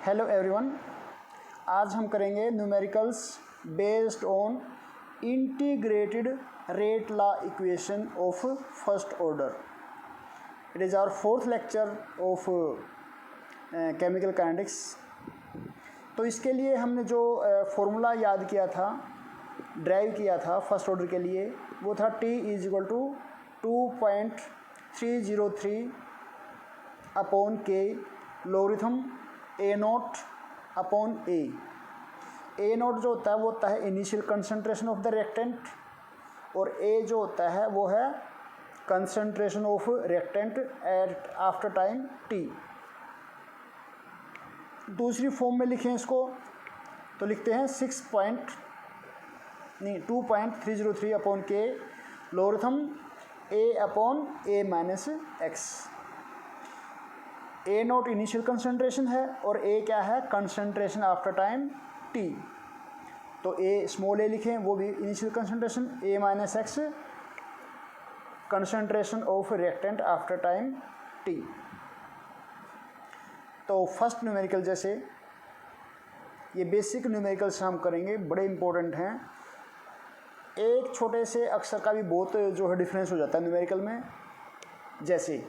Hello everyone, आज हम करेंगे numericals based on integrated rate law equation of first order. It is our fourth lecture of chemical kinetics. तो इसके लिए हमने जो फॉर्मूला याद किया था, ड्राइव किया था फर्स्ट ऑर्डर के लिए, वो था T = 2.303 upon K logarithm A0/A। A0 जो होता है वो होता है initial concentration of the reactant, और A जो होता है वो है concentration of reactant eight after time T। दूसरी फॉर्म में लिखें इसको तो लिखते हैं 2.303 upon K logarithm A/A-x। A0 initial concentration है और A क्या है, कंसंट्रेशन आफ्टर टाइम T। तो स्मॉल a लिखें, वो भी initial concentration, A-x concentration of reactant after time T। तो फर्स्ट न्यूमेरिकल जैसे ये बेसिक न्यूमेरिकल्स हम करेंगे, बड़े इंपॉर्टेंट हैं। एक छोटे से अक्षर का भी बहुत जो है डिफरेंस हो जाता है न्यूमेरिकल में। जैसे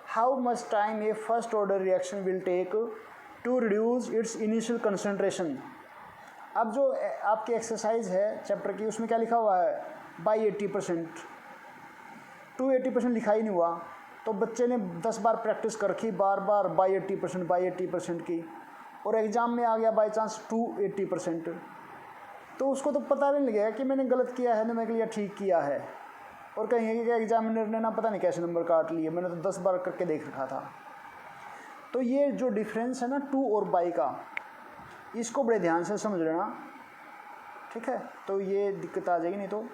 how much time a first order reaction will take to reduce its initial concentration. अब जो आपकी एक्सरसाइज है चैप्टर की, उसमें क्या लिखा हुआ है, बाई 80%। 280% लिखा ही नहीं हुआ, तो बच्चे ने 10 बार प्रैक्टिस कर रखी, बार बार बाई 80% की, और एग्ज़ाम में आ गया बाई चांस 280%, तो उसको तो पता भी नहीं लगेगा कि मैंने गलत किया है ना, मैंने लिया ठीक किया है, और कहेंगे कि एग्जामिनर ने ना पता नहीं कैसे नंबर काट लिए, मैंने तो 10 बार करके देख रखा था। तो ये जो डिफरेंस है ना 2 और बाई का, इसको बड़े ध्यान से समझ लेना, ठीक है, तो ये दिक्कत आ जाएगी नहीं तो।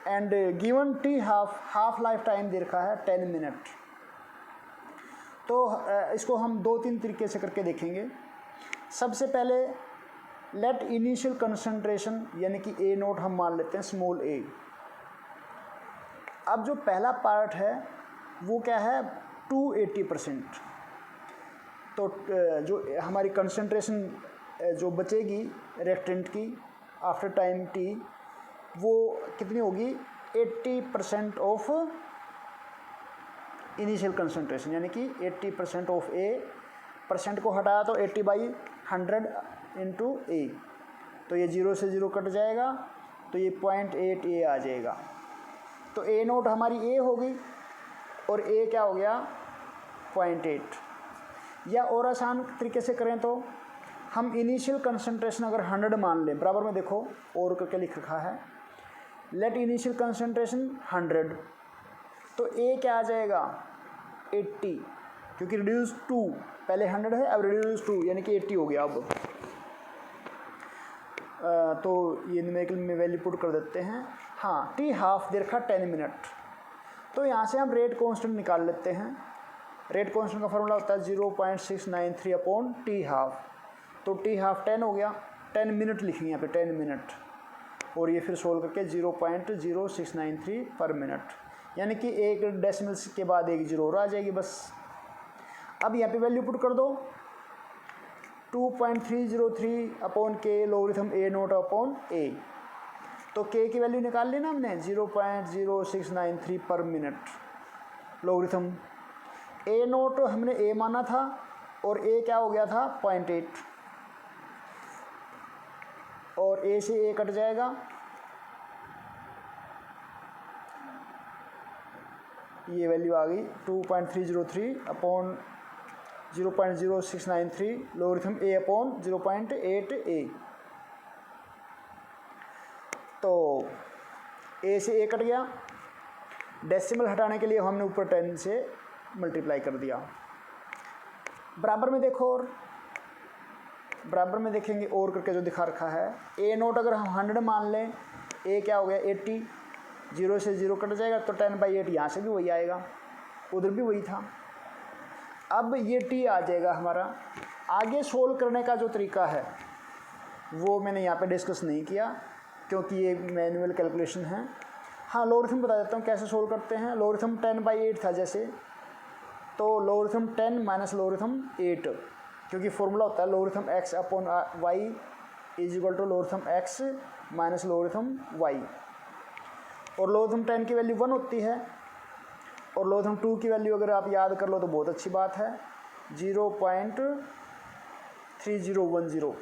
And given T half life time दे रखा है 10 मिनट। तो इसको हम 2-3 तरीके से करके देखेंगे। सबसे पहले लेट इनिशियल कंसंट्रेशन यानी कि A0 हम मान लेते हैं स्मॉल a। अब जो पहला पार्ट है वो क्या है, 280%। तो जो हमारी कंसंट्रेशन जो बचेगी रिएक्टेंट की आफ्टर टाइम T, वो कितनी होगी, 80% ऑफ इनिशियल कंसंट्रेशन, यानी कि 80% ऑफ A। परसेंट को हटाया तो 80/100 इंटू A, तो ये 0 से 0 कट जाएगा, तो ये 0.8 A आ जाएगा। तो A0 हमारी A हो गई और A क्या हो गया, 0.8। या और आसान तरीके से करें तो हम इनिशियल कंसंट्रेशन अगर 100 मान लें, बराबर में देखो और करके लिख रखा है, लेट इनिशियल कंसंट्रेशन 100, तो A क्या आ जाएगा, 80, क्योंकि रिड्यूस 2, पहले 100 है, अब रिड्यूस 2 यानी कि 80 हो गया। अब तो ये न्यूमेरिकल में वैल्यू पुट कर देते हैं। हाँ, T हाफ दे रखा 10 मिनट, तो यहाँ से हम रेट कांस्टेंट निकाल लेते हैं। रेट कांस्टेंट का फॉर्मूला होता है 0.693 अपॉन T हाफ। तो T हाफ 10 हो गया, 10 मिनट लिखेंगे यहाँ पे, 10 मिनट, और ये फिर सोल्व करके 0.0693 पर मिनट, यानी कि एक डेसिमल के बाद एक जीरो और आ जाएगी बस। अब यहाँ पे वैल्यू पुट कर दो, 2.303 अपॉन K लॉगरिथम A0/A। तो K की वैल्यू निकाल लेना हमने, 0.0693 पर मिनट लॉगरिथम A0 हमने A माना था, और A क्या हो गया था, 0.8, और A से A कट जाएगा, ये वैल्यू आ गई 2.303 अपॉन 0.0693 लॉगरिथम A/0.8A। तो A से A कट गया, डेसिमल हटाने के लिए हमने ऊपर 10 से मल्टीप्लाई कर दिया। बराबर में देखो, और बराबर में देखेंगे और करके जो दिखा रखा है, A0 अगर हम 100 मान लें, A क्या हो गया 80, 0 से 0 कट जाएगा, तो 10/8 यहाँ से भी वही आएगा, उधर भी वही था। अब ये T आ जाएगा हमारा। आगे सोल्व करने का जो तरीका है वो मैंने यहाँ पे डिस्कस नहीं किया, क्योंकि ये मैनुअल कैलकुलेशन है। हाँ, लॉगरिथम बता देता हूँ कैसे सोल्व करते हैं। लॉगरिथम 10/8 था जैसे, तो लॉगरिथम 10 माइनस लॉगरिथम 8 क्योंकि फॉर्मूला होता है logarithm x upon y is equal to logarithm x minus logarithm y, और लोगरिथम 10 की वैल्यू 1 होती है, और लोगरिथम 2 की वैल्यू अगर आप याद कर लो तो बहुत अच्छी बात है 0.3010।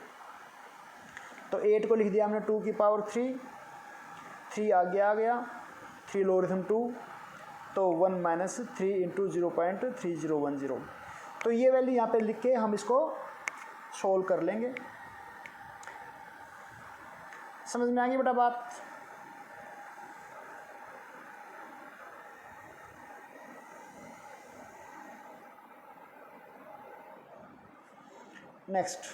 तो 8 को लिख दिया हमने 2 की पावर 3 आगे आ गया, 3 लोगरिथम 2, तो 1 माइनस 3 इंटू 0.3010। तो ये वैल्यू यहाँ पे लिख के हम इसको सोल्व कर लेंगे। समझ में आ गई बेटा बात? नेक्स्ट,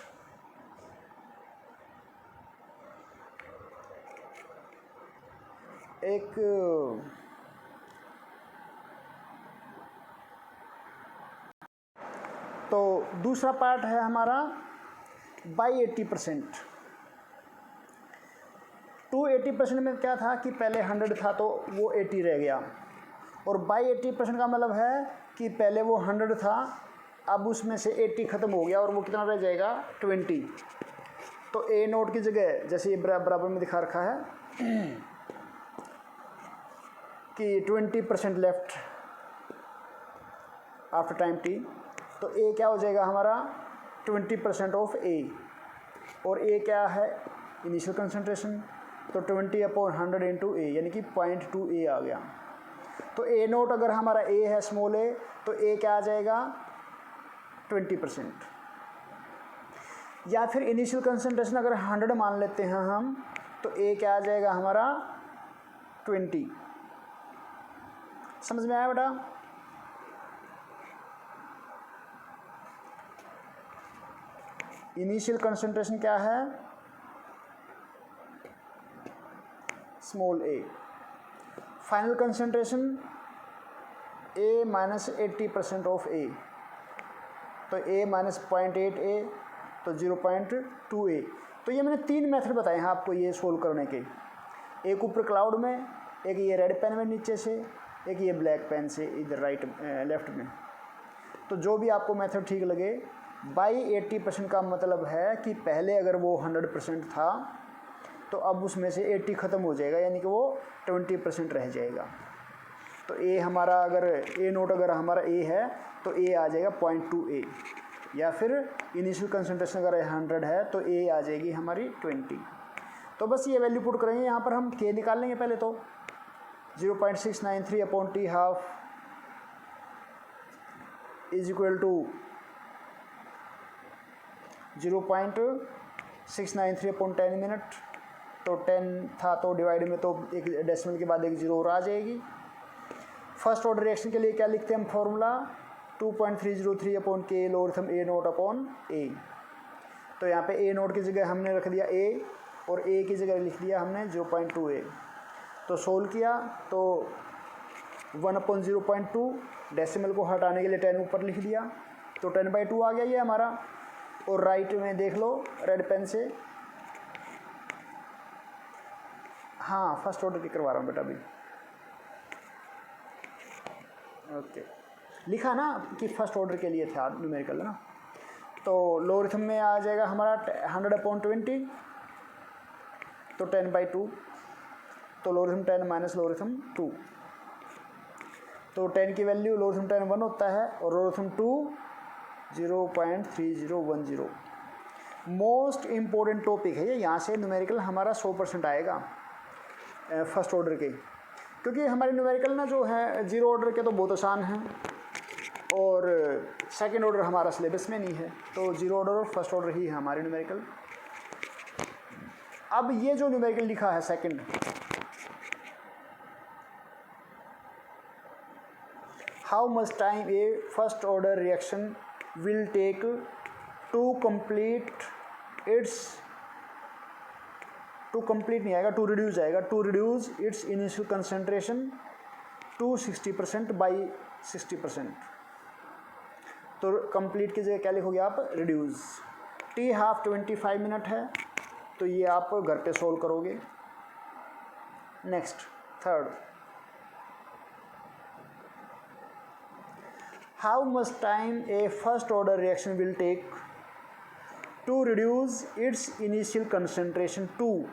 एक तो दूसरा पार्ट है हमारा बाई 80%। 280% में क्या था कि पहले 100 था तो वो 80 रह गया, और बाई 80% का मतलब है कि पहले वो 100 था, अब उसमें से 80 ख़त्म हो गया और वो कितना रह जाएगा 20। तो ए नोट की जगह जैसे ये बराबर में दिखा रखा है कि 20% लेफ्ट आफ्टर टाइम टी, तो ए क्या हो जाएगा हमारा 20% ऑफ ए, और ए क्या है इनिशियल कंसंट्रेशन, तो 20/100 इंटू ए यानी कि 0.2 ए आ गया। तो ए नोट अगर हमारा ए है स्मॉल ए, तो ए क्या आ जाएगा 20%, या फिर इनिशियल कंसंट्रेशन अगर 100 मान लेते हैं हम, तो ए क्या आ जाएगा हमारा 20। समझ में आया बेटा? इनिशियल कंसंट्रेशन क्या है small A, final concentration A minus 80% of A, तो ए माइनस 0.8 ए, तो 0.2 ए। तो ये मैंने 3 मेथड बताए हैं आपको ये सोल्व करने के, एक ऊपर क्लाउड में, एक ये रेड पेन में नीचे से, एक ये ब्लैक पेन से इधर राइट लेफ्ट में। तो जो भी आपको मेथड ठीक लगे। बाई 80% का मतलब है कि पहले अगर वो 100% था तो अब उसमें से 80 ख़त्म हो जाएगा, यानी कि वो 20% रह जाएगा। तो ए हमारा अगर ए नोट अगर हमारा ए है तो ए आ जाएगा 0.2 ए, या फिर इनिशियल कंसंट्रेशन अगर 100 है तो ए आ जाएगी हमारी 20। तो बस ये वैल्यू पुट करेंगे यहाँ पर, हम के निकाल लेंगे पहले तो 0.693/T½ is equal to 0.693/10 minute, तो 10 था तो डिवाइड में तो एक डेसिमल के बाद एक जीरो और आ जाएगी। फर्स्ट ऑर्डर रिएक्शन के लिए क्या लिखते हैं हम formula 2.303/K logarithm a naught upon a. तो यहाँ पे ए नोट की जगह हमने रख दिया ए, और ए की जगह लिख दिया हमने 0.2 ए। तो सोल्व किया तो 1/0.2, डेसिमल को हटाने के लिए 10 ऊपर लिख दिया, तो 10/2 आ गया ये हमारा। और राइट में देख लो रेड पेन से, हाँ फर्स्ट ऑर्डर की करवा रहा हूँ बेटा अभी, ओके लिखा ना कि फर्स्ट ऑर्डर के लिए था न्यूमेरिकल ना। तो लोगरिथम में आ जाएगा हमारा 100/20, तो 10/2, तो लोगरिथम 10 माइनस लोगरिथम 2, तो 10 की वैल्यू लोगरिथम 10 1 होता है, और लोगरिथम 2 0.3010। मोस्ट इम्पोर्टेंट टॉपिक है ये, यहाँ से न्यूमेरिकल हमारा 100% आएगा फर्स्ट ऑर्डर के, क्योंकि हमारे न्यूमेरिकल ना जो है जीरो ऑर्डर के तो बहुत आसान हैं, और सेकंड ऑर्डर हमारा सिलेबस में नहीं है, तो जीरो ऑर्डर और फर्स्ट ऑर्डर ही है हमारे न्यूमेरिकल। अब ये जो न्यूमेरिकल लिखा है second, how much time a first order reaction will take to complete its, to complete नहीं आएगा, टू रिड्यूस आएगा, to reduce its initial concentration to 60% by 60%। तो कंप्लीट की जगह क्या लिखोगे आप रिड्यूस। T½ 25 मिनट है, तो ये आप घर पे सोल्व करोगे। Next third, how much time a first order reaction will take to reduce its initial concentration to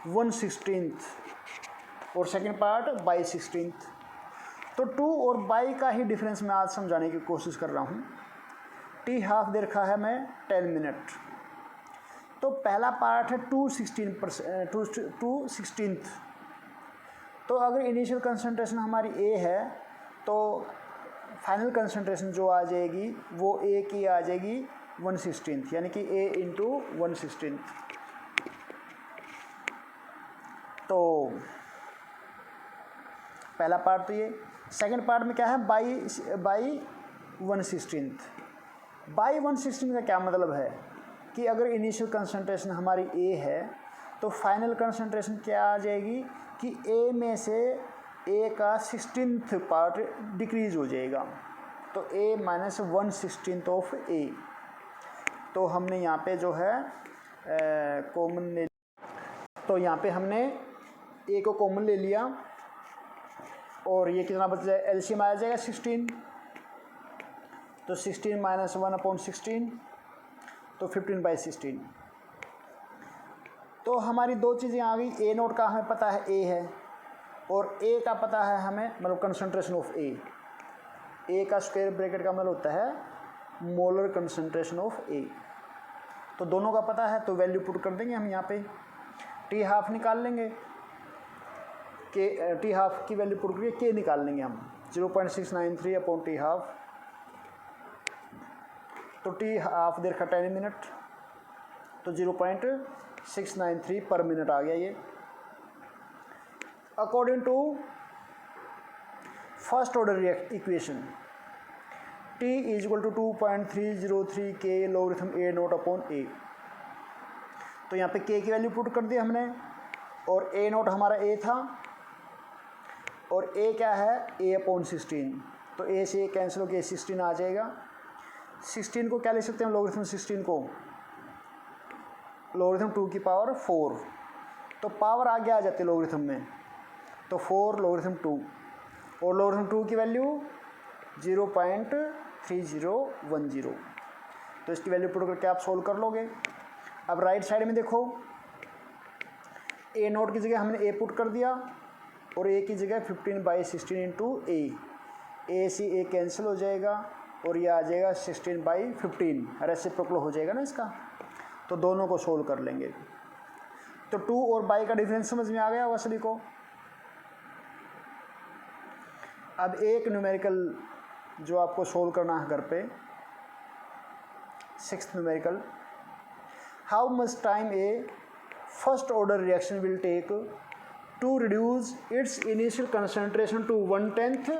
1/16 और सेकेंड पार्ट बाई 16। तो टू और बाई का ही डिफरेंस मैं आज समझाने की कोशिश कर रहा हूँ। टी हाफ दे रखा है मैं 10 मिनट। तो पहला पार्ट है 2/16। तो अगर इनिशियल कंसंट्रेशन हमारी ए है तो फाइनल कंसंट्रेशन जो आ जाएगी वो ए की आ जाएगी 1/16, यानी कि ए इंटू 1/16। तो पहला पार्ट तो ये। सेकंड पार्ट में क्या है, बाई 1/16। बाई 1/16 का क्या मतलब है कि अगर इनिशियल कंसंट्रेशन हमारी ए है तो फाइनल कंसंट्रेशन क्या आ जाएगी कि ए में से ए का 16th पार्ट डिक्रीज हो जाएगा, तो ए माइनस 1/16 ऑफ ए। तो हमने यहाँ पे जो है कॉमन ले, तो यहाँ पे हमने ए को कॉमन ले लिया और ये कितना बच जाए, एलसीएम आ जाएगा 16। तो 16 माइनस 1/16 तो 15/16। तो हमारी दो चीज़ें आ गई, ए नोट का हमें पता है ए है और ए का पता है हमें, मतलब कंसंट्रेशन ऑफ ए का स्क्वायर ब्रैकेट का मतलब होता है मोलर कंसंट्रेशन ऑफ ए। तो दोनों का पता है तो वैल्यू पुट कर देंगे हम यहाँ पे। टी हाफ निकाल लेंगे, के टी हाफ की वैल्यू पुट करके के निकाल लेंगे हम 0.693 अपॉन टी हाफ। तो टी हाफ दे रखा 10 मिनट, तो 0.693 पर मिनट आ गया ये। According to first order equation T is equal to 2.303 k logarithm a naught upon a. तो यहाँ पे के की वैल्यू पुट कर दी हमने और ए नोट हमारा ए था और ए क्या है, ए अपॉन 16। तो ए से कैंसिल होकर 16 आ जाएगा। 16 को क्या लिख सकते हैं, लॉगरिथम 16 को लॉगरिथम 2 की पावर 4। तो पावर आगे आ जाती है लॉगरिथम में, तो 4 लॉगरिथम 2 और लॉगरिथम 2 की वैल्यू 0.3010। तो इसकी वैल्यू पुट करके आप सोल्व कर लोगे। अब राइट साइड में देखो, ए नोट की जगह हमने ए पुट कर दिया और ए की जगह 15/16 इंटू ए से ए कैंसिल हो जाएगा और ये आ जाएगा 16/15, रेसिप्रोकल हो जाएगा ना इसका। तो दोनों को सोल्व कर लेंगे। तो 2 और बाई का डिफरेंस समझ में आ गया होगा सभी को। अब एक न्यूमेरिकल जो आपको सोल्व करना है घर पे, 6th numerical, how much time a first order reaction will take to reduce its initial concentration to 1/10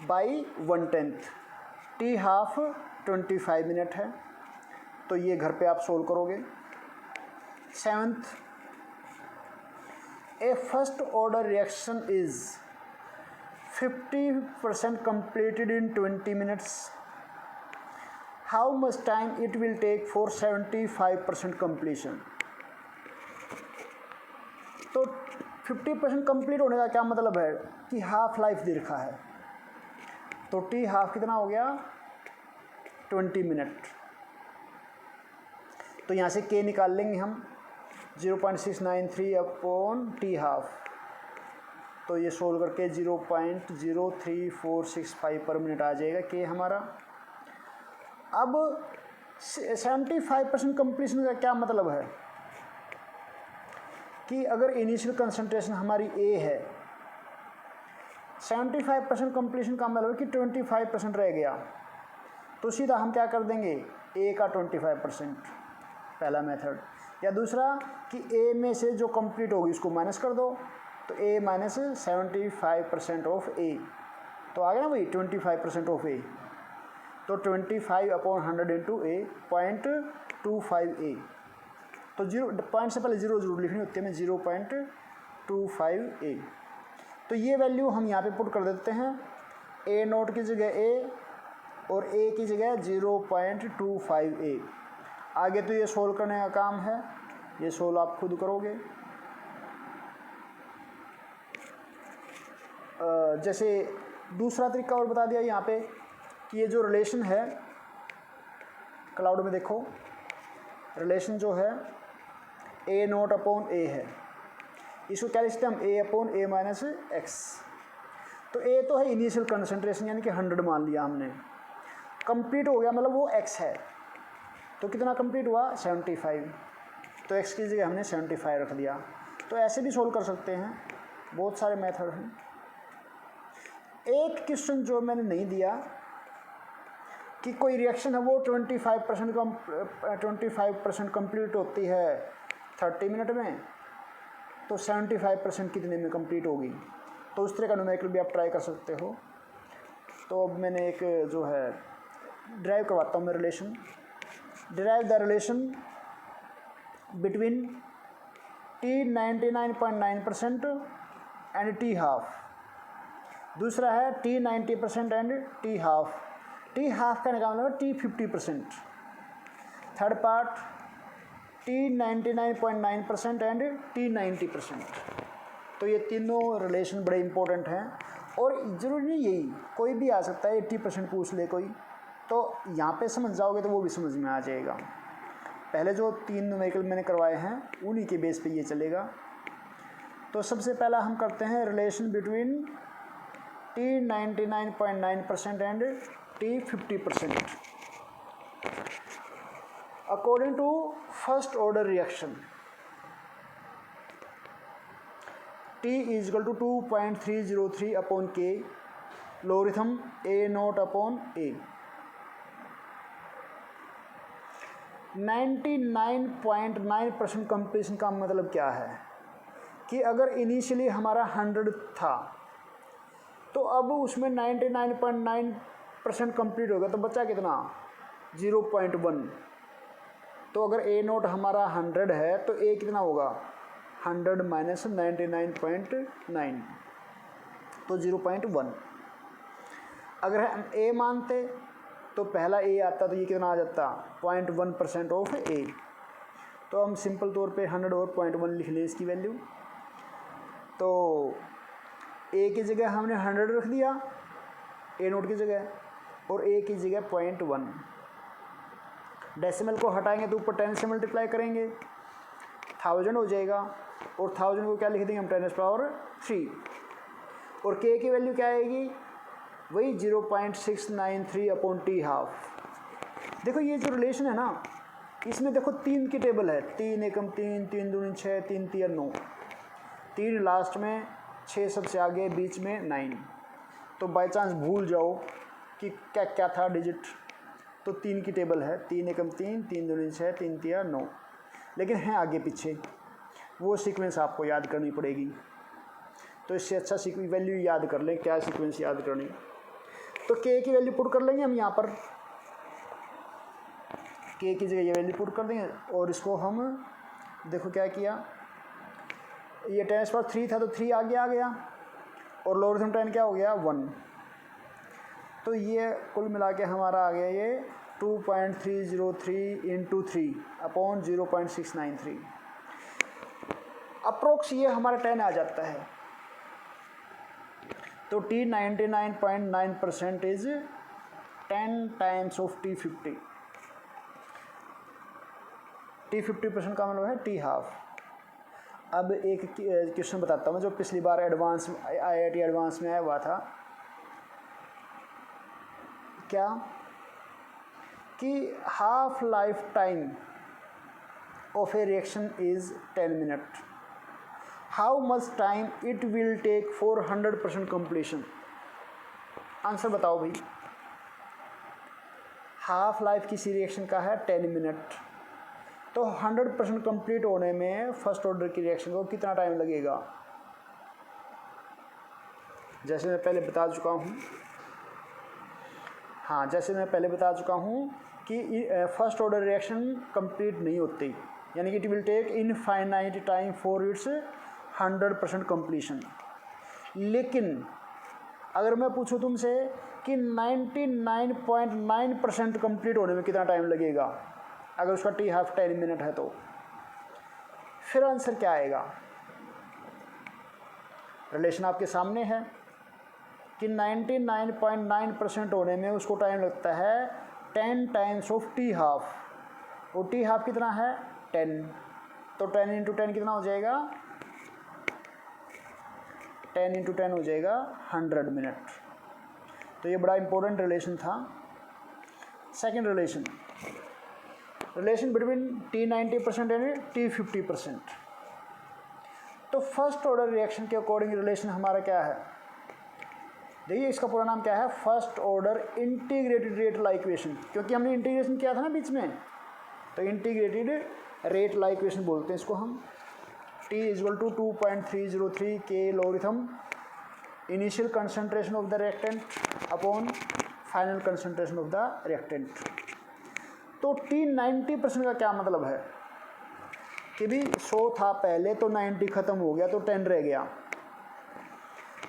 by 1/10। T half 25 minute है, तो ये घर पे आप सोल्व करोगे। 7th, a first order reaction is 50% completed in 20 minutes. How much time it will take for 75% completion? तो 50% complete होने का क्या मतलब है कि हाफ लाइफ दे रखा है। तो टी हाफ कितना हो गया, 20 मिनट। तो यहाँ से के निकाल लेंगे हम 0.693 अपॉन टी हाफ। तो ये सोल्व करके 0.03465 पर मिनट आ जाएगा के हमारा। अब 75% कंप्लीशन का क्या मतलब है कि अगर इनिशियल कंसंट्रेशन हमारी ए है, 75% कंप्लीशन का मतलब है कि 25% रह गया। तो सीधा हम क्या कर देंगे, ए का 25%, पहला मेथड। या दूसरा कि ए में से जो कंप्लीट होगी उसको माइनस कर दो, तो ए माइनस 75% ऑफ ए। तो आ गया ना भाई 25% ऑफ ए। तो 25/100 इंटू ए 0.25 ए। तो 0 पॉइंट से पहले 0 जरूर लिखनी होती है, मैं 0.25 ए। तो ये वैल्यू हम यहाँ पे पुट कर देते हैं, ए नोट की जगह ए और ए की जगह 0.25 ए। आगे तो ये सोल्व करने का काम है, ये सोल्व आप खुद करोगे। जैसे दूसरा तरीका और बता दिया यहाँ पे कि ये जो रिलेशन है क्लाउड में देखो रिलेशन जो है ए नोट अपॉन ए है, इसको क्या लिखते हैं हम, ए अपॉन ए माइनस एक्स। तो ए तो है इनिशियल कंसंट्रेशन यानी कि 100 मान लिया हमने, कंप्लीट हो गया मतलब वो एक्स है, तो कितना कंप्लीट हुआ 75, तो एक्स की जगह हमने 75 रख दिया। तो ऐसे भी सोल्व कर सकते हैं, बहुत सारे मेथड हैं। एक क्वेश्चन जो मैंने नहीं दिया कि कोई रिएक्शन है वो 25% कंप्लीट होती है 30 मिनट में, तो 75% कितने में कंप्लीट होगी, तो उस तरह का न्यूमेरिकल भी आप ट्राई कर सकते हो। तो अब मैंने एक जो है ड्राइव करवाता हूँ मैं relation, derive the relation between T 99.9% and T half. दूसरा है T 90% and T half. T half का निकालना है T 50%। Third part T 99.9% and T 90%। तो ये तीनों रिलेशन बड़े इंपॉर्टेंट हैं, और ज़रूरी नहीं यही कोई भी आ सकता है, 80% पूछ ले कोई, तो यहाँ पे समझ जाओगे तो वो भी समझ में आ जाएगा। पहले जो 3 न्यूमेरिकल मैंने करवाए हैं उन्हीं के बेस पे ये चलेगा। तो सबसे पहला हम करते हैं relation between T 99.9% and T 50%। According to first order reaction T is equal to 2.303 upon k, logarithm a naught upon a. 99.9% completion का मतलब क्या है कि अगर इनिशियली हमारा 100 था तो अब उसमें 99.9% कंप्लीट हो गया, तो बचा कितना 0.1। तो अगर ए नोट हमारा 100 है तो ए कितना होगा 100 माइनस 99.9, तो 0.1। अगर हम ए मानते तो पहला ए आता तो ये कितना आ जाता 0.1% ऑफ ए। तो हम सिंपल तौर पे 100 और 0.1 लिख लें इसकी वैल्यू। तो ए की जगह हमने 100 रख दिया ए नोट की जगह, और ए की जगह 0.1। डेसिमल को हटाएंगे तो ऊपर 10 से मल्टीप्लाई करेंगे 1000 हो जाएगा, और 1000 को क्या लिख देंगे हम 10⁻3। और के की वैल्यू क्या आएगी वही 0.693 अपॉन टी हाफ। देखो ये जो रिलेशन है ना, इसमें देखो 3 की टेबल है, 3 एकम 3, 3 दूनी 6, 3 तिया 9, 3 लास्ट में, 6 सबसे आगे, बीच में 9। तो बाई चांस भूल जाओ कि क्या क्या था डिजिट, तो 3 की टेबल है, 3 एकम 3, 3 दूनी 6, 3 तिया 9, लेकिन हैं आगे पीछे, वो सीक्वेंस आपको याद करनी पड़ेगी। तो इससे अच्छा वैल्यू याद कर लें, क्या सीक्वेंस याद करनी। तो के की वैल्यू पुट कर लेंगे हम यहाँ पर, के की जगह ये वैल्यू पुट कर देंगे, और इसको हम देखो क्या किया, ये 10⁻3 था तो 3 आगे आ गया, और लोगरिथम 10 क्या हो गया 1। तो ये कुल मिला के हमारा आ गया ये 2.303 इंटू 3 अपॉन 0.693। अप्रोक्स ये हमारा 10 आ जाता है। तो T 99.9% is 10 times of T 50। T 50% का मतलब है T हाफ। अब एक क्वेश्चन बताता हूँ जो पिछली बार एडवांस IIT एडवांस में आया हुआ था, क्या कि half life time of a reaction is 10 minute, how much time it will take for 100% completion. Answer बताओ भाई। हाफ लाइफ किसी रिएक्शन का है 10 मिनट, तो 100% कंप्लीट होने में फर्स्ट ऑर्डर की रिएक्शन को कितना टाइम लगेगा। जैसे मैं पहले बता चुका हूँ, हाँ जैसे मैं पहले बता चुका हूँ कि फर्स्ट ऑर्डर रिएक्शन कंप्लीट नहीं होती, यानी कि it will take infinite time for its 100% completion. लेकिन अगर मैं पूछूं तुमसे कि 99.9% कंप्लीट होने में कितना टाइम लगेगा, अगर उसका टी हाफ 10 मिनट है, तो फिर आंसर क्या आएगा। रिलेशन आपके सामने है कि 99.9% होने में उसको टाइम लगता है 10 टाइम्स ऑफ टी हाफ, और टी हाफ कितना है 10, तो 10 इंटू 10 कितना हो जाएगा, 10 इंटू 10 हो जाएगा 100 मिनट। तो ये बड़ा इंपॉर्टेंट रिलेशन था। Second relation, relation between T 90% and T 50%। तो फर्स्ट ऑर्डर रिएक्शन के अकॉर्डिंग रिलेशन हमारा क्या है, देखिए इसका पूरा नाम क्या है, first order integrated rate law equation, क्योंकि हमने इंटीग्रेशन किया था ना बीच में, तो इंटीग्रेटेड रेट लॉ इक्वेशन बोलते हैं इसको हम। T equal to 2.303 k logarithm initial concentration of the reactant upon final concentration of the reactant. तो T 90% का क्या मतलब है कि भी 100 था पहले, तो 90 खत्म हो गया, तो 10 रह गया।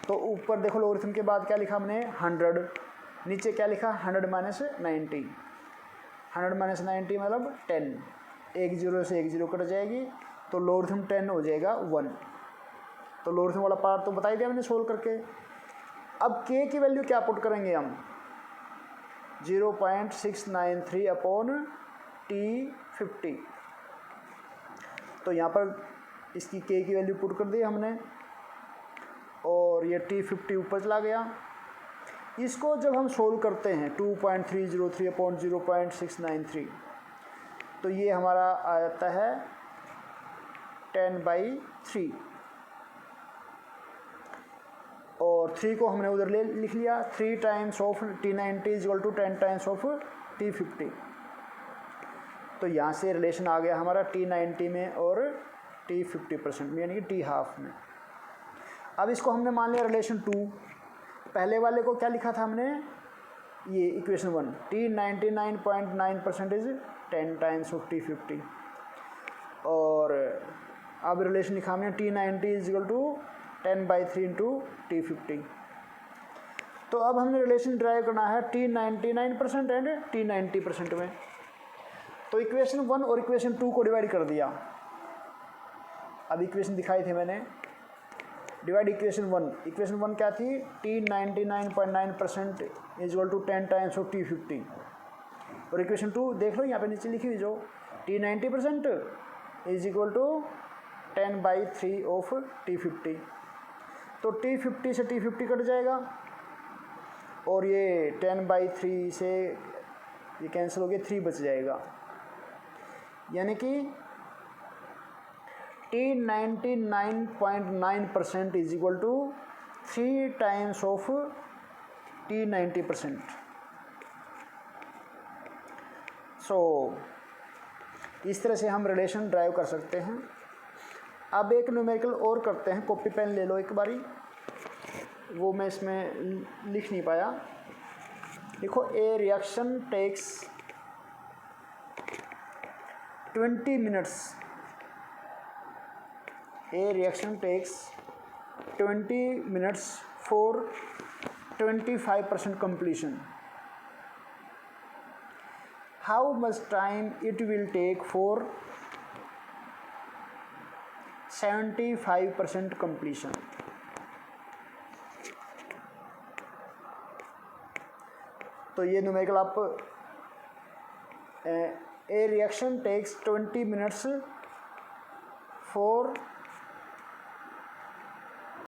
तो ऊपर देखो लॉगरिथम के बाद क्या लिखा हमने 100, नीचे क्या लिखा 100 माइनस 90, 100 माइनस 90 मतलब 10, एक जीरो से एक जीरो कट जाएगी, तो लॉगरिथम 10 हो जाएगा 1। तो लॉगरिथम वाला पार्ट तो बता ही दिया मैंने सोल्व करके। अब k की वैल्यू क्या पुट करेंगे हम, 0.693 अपॉन T50। तो यहाँ पर इसकी k की वैल्यू पुट कर दी हमने, और ये T50 ऊपर चला गया। इसको जब हम सोल्व करते हैं 2.303 अपॉन 0.693, तो ये हमारा आ जाता है 10/3, और 3 को हमने उधर ले लिख लिया, 3 times of T90 equal to 10 times of T50। तो यहाँ से रिलेशन आ गया हमारा T90 में और T50% में, यानी कि T हाफ में। अब इसको हमने मान लिया रिलेशन 2, पहले वाले को क्या लिखा था हमने, ये equation 1, T99.9% is 10 times of T50, और अब रिलेशन लिखा हमने T90 is equal to 10/3 into T50। तो अब हमने रिलेशन ड्राइव करना है T99% एंड T90% में। तो इक्वेशन 1 और इक्वेशन 2 को डिवाइड कर दिया। अब इक्वेशन दिखाई थी मैंने, डिवाइड इक्वेशन 1, इक्वेशन 1 क्या थी, T99.9% is equal to 10 times of T50, और इक्वेशन 2 देख लो यहाँ पे नीचे लिखी हुई जो T90% is equal to 10/3 of T50। तो T50 से T50 कट जाएगा, और ये 10/3 से ये कैंसिल हो गया, 3 बच जाएगा, यानी कि T99.9% is equal to 3 times of T90%। So इस तरह से हम रिलेशन ड्राइव कर सकते हैं। अब एक न्यूमेरिकल और करते हैं, कॉपी पेन ले लो एक बारी, वो मैं इसमें लिख नहीं पाया। देखो, a reaction takes 20 minutes, A reaction takes 20 minutes for 25% completion. How much time it will take for 75% completion? तो ये न्यूमेरिकल आप A reaction takes 20 minutes for